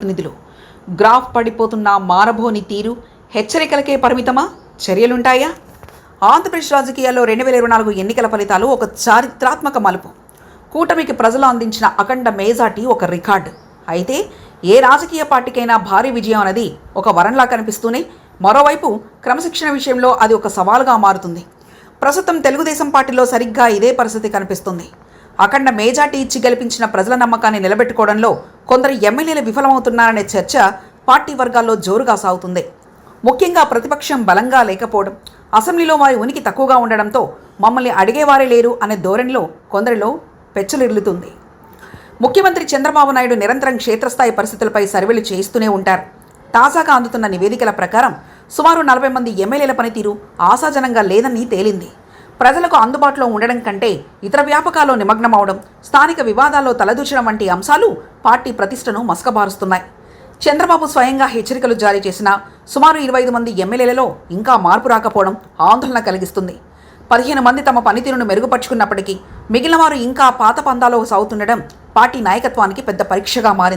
నిధులు గ్రాఫ్ పడిపోతున్న మారబోని తీరు హెచ్చరికలకే పరిమితమా? చర్యలుంటాయా? ఆంధ్రప్రదేశ్ రాజకీయాల్లో 2024 ఎన్నికల ఫలితాలు ఒక చారిత్రాత్మక మలుపు. కూటమికి ప్రజలు అందించిన అఖండ మేజార్టీ ఒక రికార్డు. అయితే ఏ రాజకీయ పార్టీకైనా భారీ విజయం అనేది ఒక వరంలా కనిపిస్తూనే మరోవైపు క్రమశిక్షణ విషయంలో అది ఒక సవాలుగా మారుతుంది. ప్రస్తుతం తెలుగుదేశం పార్టీలో సరిగ్గా ఇదే పరిస్థితి కనిపిస్తుంది. అఖండ మేజార్టీ ఇచ్చి గెలిపించిన ప్రజల నమ్మకాన్ని నిలబెట్టుకోవడంలో కొందరు ఎమ్మెల్యేలు విఫలమవుతున్నారనే చర్చ పార్టీ వర్గాల్లో జోరుగా సాగుతుంది. ముఖ్యంగా ప్రతిపక్షం బలంగా లేకపోవడం, అసెంబ్లీలో వారి ఉనికి తక్కువగా ఉండడంతో మమ్మల్ని అడిగేవారే లేరు అనే ధోరణిలో కొందరిలో పెచ్చలిల్లుతుంది. ముఖ్యమంత్రి చంద్రబాబు నాయుడు నిరంతరం క్షేత్రస్థాయి పరిస్థితులపై సర్వేలు చేస్తూనే ఉంటారు. తాజాగా అందుతున్న నివేదికల ప్రకారం సుమారు 40 మంది ఎమ్మెల్యేల పనితీరు ఆశాజనంగా లేదని తేలింది. ప్రజలకు అందుబాటులో ఉండడం కంటే ఇతర వ్యాపకాల్లో నిమగ్నమవడం, స్థానిక వివాదాల్లో తలదూచడం వంటి అంశాలు పార్టీ ప్రతిష్టను మసకబారుస్తున్నాయి. చంద్రబాబు స్వయంగా హెచ్చరికలు జారీ చేసిన సుమారు 25 మంది ఎమ్మెల్యేలలో ఇంకా మార్పు రాకపోవడం ఆందోళన కలిగిస్తుంది. 15 మంది తమ పనితీరును మెరుగుపరుచుకున్నప్పటికీ మిగిలిన వారు ఇంకా పాత పందాలో సాగుతుండడం పార్టీ నాయకత్వానికి పెద్ద పరీక్షగా మారింది.